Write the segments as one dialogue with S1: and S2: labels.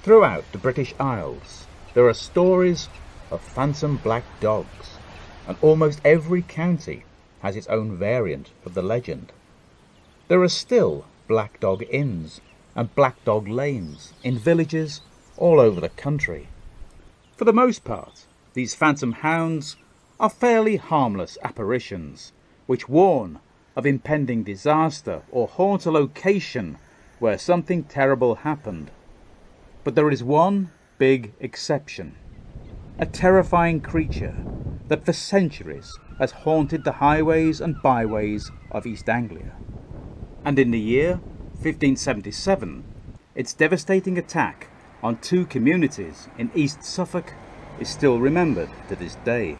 S1: Throughout the British Isles, there are stories of phantom black dogs, and almost every county has its own variant of the legend. There are still black dog inns and black dog lanes in villages all over the country. For the most part, these phantom hounds are fairly harmless apparitions which warn of impending disaster or haunt a location where something terrible happened. But there is one big exception. A terrifying creature that for centuries has haunted the highways and byways of East Anglia. And in the year 1577, its devastating attack on 2 communities in East Suffolk is still remembered to this day.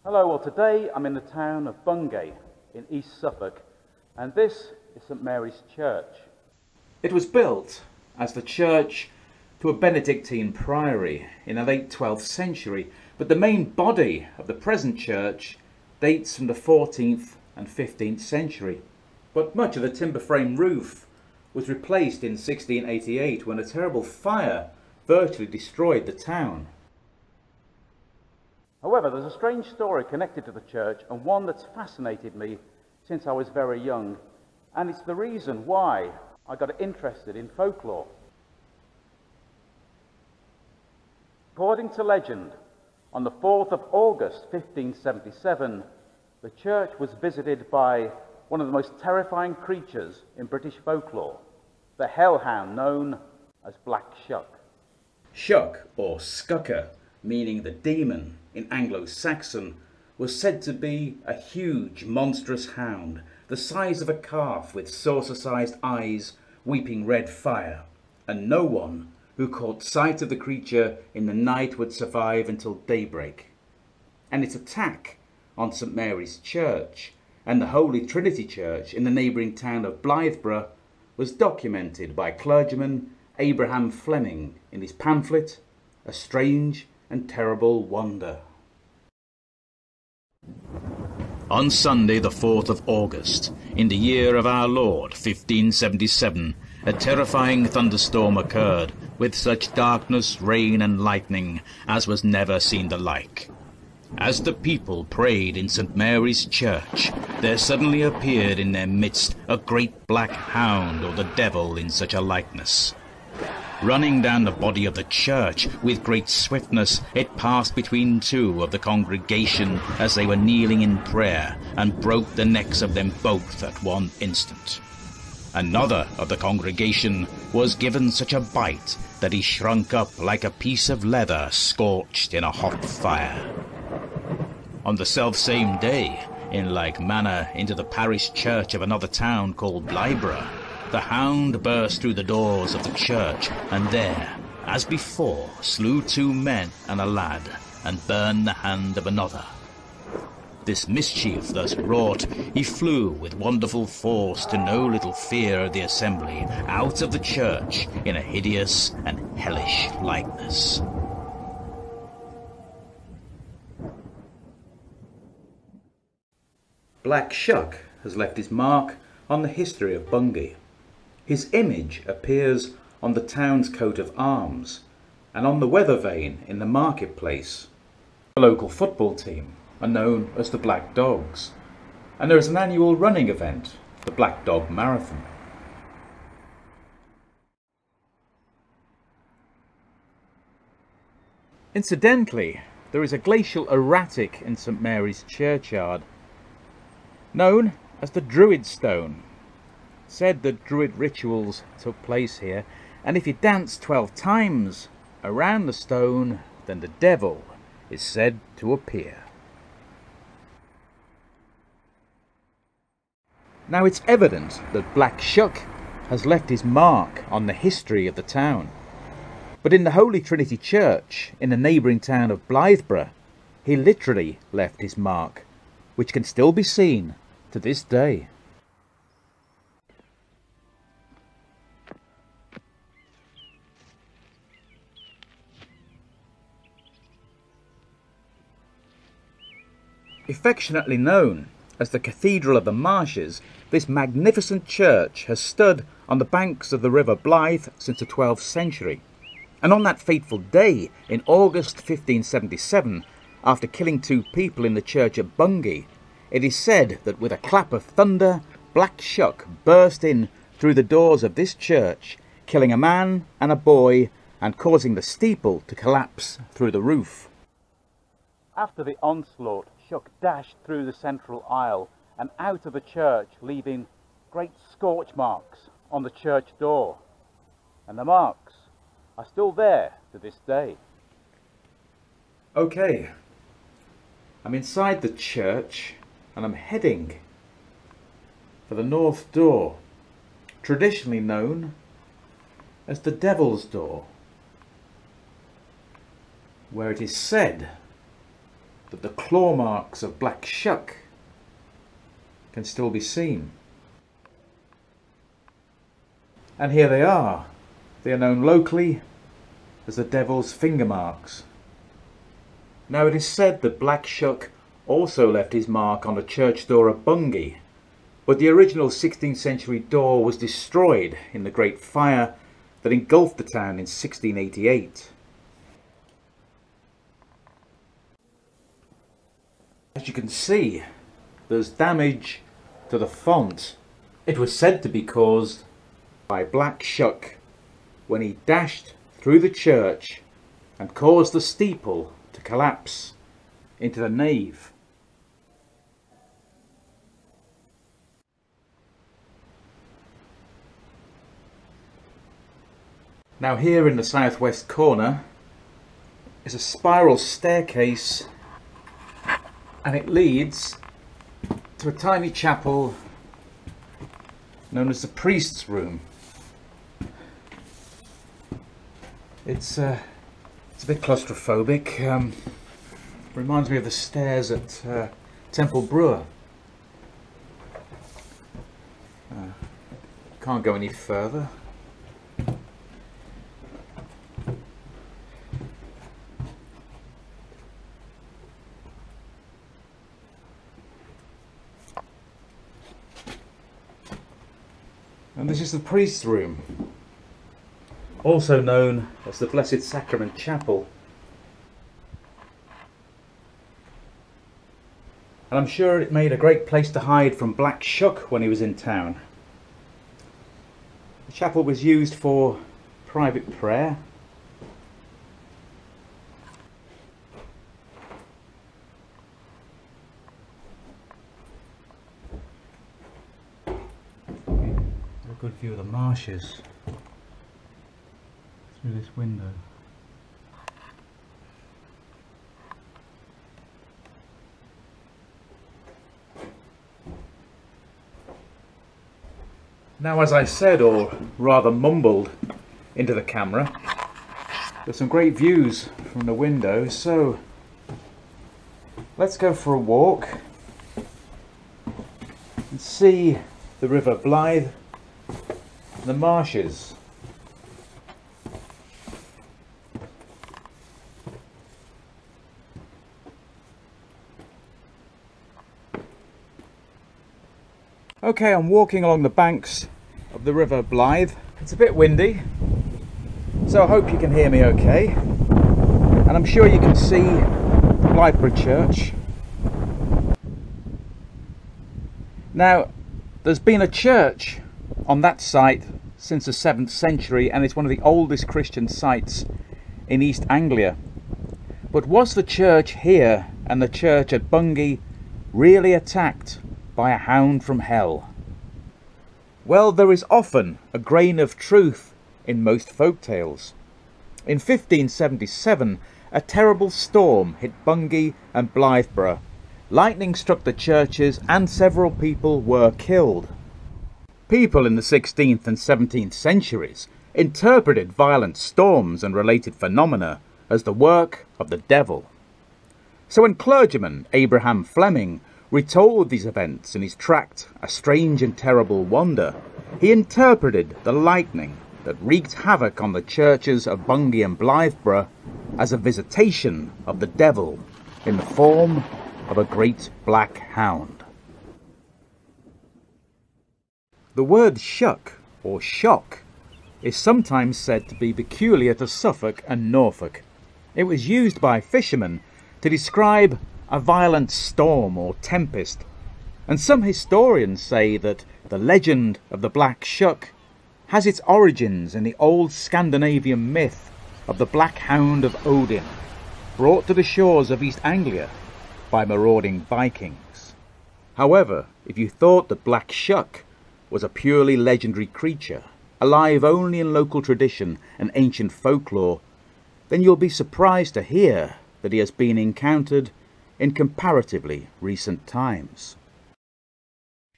S1: Hello, well today I'm in the town of Bungay in East Suffolk, and this is St Mary's Church. It was built as the church to a Benedictine priory in the late 12th century, but the main body of the present church dates from the 14th and 15th century. But much of the timber frame roof was replaced in 1688 when a terrible fire virtually destroyed the town. However, there's a strange story connected to the church, and one that's fascinated me since I was very young, and it's the reason why I got interested in folklore. According to legend, on the 4th of August 1577, the church was visited by one of the most terrifying creatures in British folklore, the hellhound known as Black Shuck. Shuck, or Scucker, meaning the demon in Anglo-Saxon, was said to be a huge, monstrous hound, the size of a calf with saucer-sized eyes weeping red fire, and no one who caught sight of the creature in the night would survive until daybreak. And its attack on St Mary's Church and the Holy Trinity Church in the neighbouring town of Blythburgh was documented by clergyman Abraham Fleming in his pamphlet, A Strange and Terrible Wonder. On Sunday the 4th of August, in the year of our Lord 1577, a terrifying thunderstorm occurred, with such darkness, rain and lightning as was never seen the like. As the people prayed in St Mary's Church, there suddenly appeared in their midst a great black hound, or the devil in such a likeness. Running down the body of the church with great swiftness, it passed between 2 of the congregation as they were kneeling in prayer, and broke the necks of them both at one instant. Another of the congregation was given such a bite that he shrunk up like a piece of leather scorched in a hot fire. On the selfsame day, in like manner, into the parish church of another town called Blythburgh, the hound burst through the doors of the church, and there, as before, slew 2 men and a lad, and burned the hand of another. This mischief thus wrought, he flew with wonderful force, to no little fear of the assembly, out of the church in a hideous and hellish likeness. Black Shuck has left his mark on the history of Bungay. His image appears on the town's coat of arms and on the weather vane in the marketplace. The local football team are known as the Black Dogs, and there is an annual running event, the Black Dog Marathon. Incidentally, there is a glacial erratic in St Mary's churchyard, known as the Druid Stone. Said that Druid rituals took place here, and if you dance 12 times around the stone, then the devil is said to appear. Now it's evident that Black Shuck has left his mark on the history of the town. But in the Holy Trinity Church in the neighbouring town of Blythburgh, he literally left his mark, which can still be seen to this day.
S2: Affectionately known as the Cathedral of the Marshes, this magnificent church has stood on the banks of the River Blythe since the 12th century. And on that fateful day, in August 1577, after killing 2 people in the church at Bungay, it is said that with a clap of thunder, Black Shuck burst in through the doors of this church, killing a man and a boy and causing the steeple to collapse through the roof. After the onslaught, Shuck dashed through the central aisle and out of the church, leaving great scorch marks on the church door. And the marks are still there to this day. Okay, I'm inside the church and I'm heading for the north door, traditionally known as the Devil's Door, where it is said that the claw marks of Black Shuck can still be seen. And here they are. They are known locally as the Devil's Finger Marks. Now it is said that Black Shuck also left his mark on the church door at Bungay, but the original 16th century door was destroyed in the Great Fire that engulfed the town in 1688. As you can see, there's damage to the font. It was said to be caused by Black Shuck when he dashed through the church and caused the steeple to collapse into the nave. Now here in the southwest corner is a spiral staircase, and it leads to a tiny chapel known as the priest's room. It's a bit claustrophobic. Reminds me of the stairs at Temple Brewer. Can't go any further. And this is the priest's room, also known as the Blessed Sacrament Chapel. And I'm sure it made a great place to hide from Black Shuck when he was in town. The chapel was used for private prayer. Good view of the marshes through this window. Now, as I said, or rather mumbled into the camera, there's some great views from the window, so let's go for a walk and see the River Blythe, the marshes. Okay, I'm walking along the banks of the River Blythe. It's a bit windy, so I hope you can hear me okay. And I'm sure you can see Blytheborough Church. Now, there's been a church on that site since the 7th century, and it's one of the oldest Christian sites in East Anglia. But was the church here and the church at Bungay really attacked by a hound from hell? Well, there is often a grain of truth in most folk tales. In 1577, a terrible storm hit Bungay and Blytheborough. Lightning struck the churches and several people were killed. People in the 16th and 17th centuries interpreted violent storms and related phenomena as the work of the devil. So when clergyman Abraham Fleming retold these events in his tract A Strange and Terrible Wonder, he interpreted the lightning that wreaked havoc on the churches of Bungay and Blytheborough as a visitation of the devil in the form of a great black hound. The word shuck, or shock, is sometimes said to be peculiar to Suffolk and Norfolk. It was used by fishermen to describe a violent storm or tempest, and some historians say that the legend of the Black Shuck has its origins in the old Scandinavian myth of the Black Hound of Odin, brought to the shores of East Anglia by marauding Vikings. However, if you thought that Black Shuck was a purely legendary creature, alive only in local tradition and ancient folklore, then you'll be surprised to hear that he has been encountered in comparatively recent times.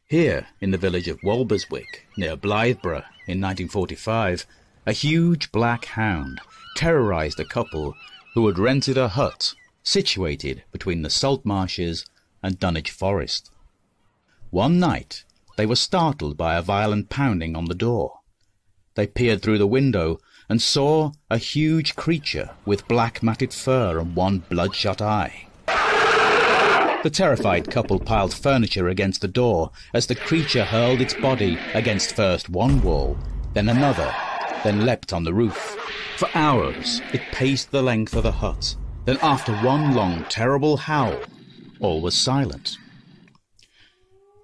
S1: Here, in the village of Walberswick, near Blythburgh, in 1945, a huge black hound terrorised a couple who had rented a hut situated between the salt marshes and Dunwich Forest. One night, they were startled by a violent pounding on the door. They peered through the window and saw a huge creature with black matted fur and one bloodshot eye. The terrified couple piled furniture against the door as the creature hurled its body against first one wall, then another, then leapt on the roof. For hours it paced the length of the hut. Then after one long terrible howl, all was silent.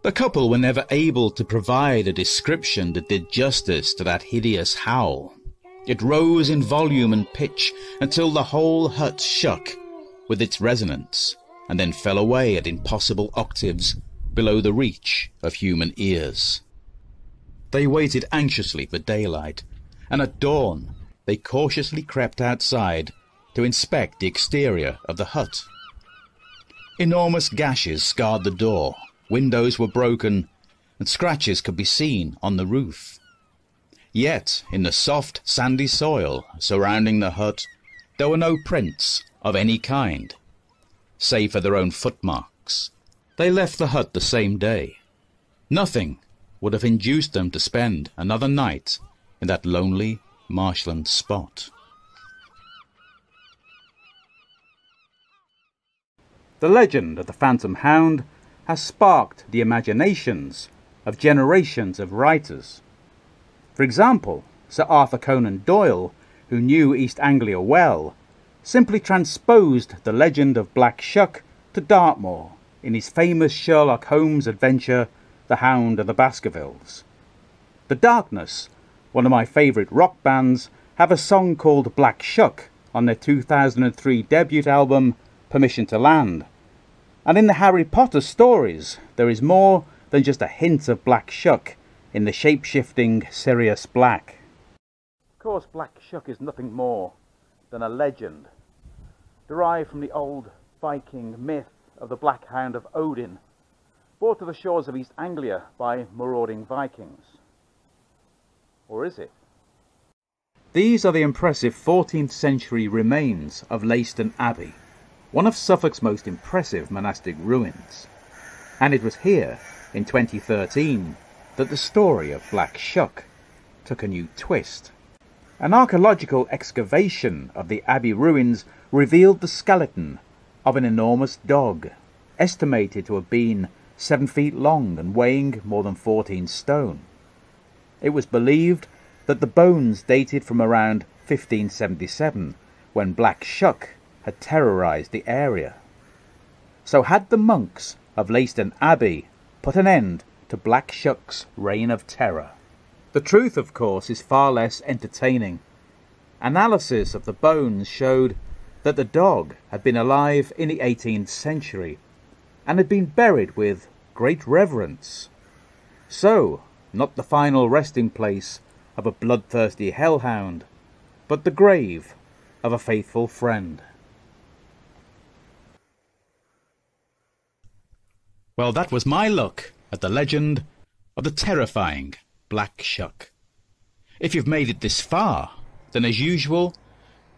S1: The couple were never able to provide a description that did justice to that hideous howl. It rose in volume and pitch until the whole hut shook with its resonance, and then fell away at impossible octaves below the reach of human ears. They waited anxiously for daylight, and at dawn they cautiously crept outside to inspect the exterior of the hut. Enormous gashes scarred the door, windows were broken, and scratches could be seen on the roof. Yet, in the soft, sandy soil surrounding the hut, there were no prints of any kind, save for their own footmarks. They left the hut the same day. Nothing would have induced them to spend another night in that lonely marshland spot.
S2: The legend of the Phantom Hound has sparked the imaginations of generations of writers. For example, Sir Arthur Conan Doyle, who knew East Anglia well, simply transposed the legend of Black Shuck to Dartmoor in his famous Sherlock Holmes adventure, The Hound of the Baskervilles. The Darkness, one of my favourite rock bands, have a song called Black Shuck on their 2003 debut album, Permission to Land. And in the Harry Potter stories, there is more than just a hint of Black Shuck in the shape-shifting Sirius Black. Of course, Black Shuck is nothing more than a legend, derived from the old Viking myth of the Black Hound of Odin, brought to the shores of East Anglia by marauding Vikings. Or is it? These are the impressive 14th century remains of Leiston Abbey, one of Suffolk's most impressive monastic ruins. And it was here, in 2013, that the story of Black Shuck took a new twist. An archaeological excavation of the abbey ruins revealed the skeleton of an enormous dog, estimated to have been 7 feet long and weighing more than 14 stone. It was believed that the bones dated from around 1577, when Black Shuck had terrorised the area. So had the monks of Leiston Abbey put an end to Black Shuck's reign of terror? The truth, of course, is far less entertaining. Analysis of the bones showed that the dog had been alive in the 18th century and had been buried with great reverence. So, not the final resting place of a bloodthirsty hellhound, but the grave of a faithful friend.
S1: Well, that was my look at the legend of the terrifying Black Shuck. If you've made it this far, then as usual,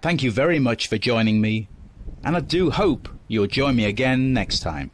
S1: thank you very much for joining me, and I do hope you'll join me again next time.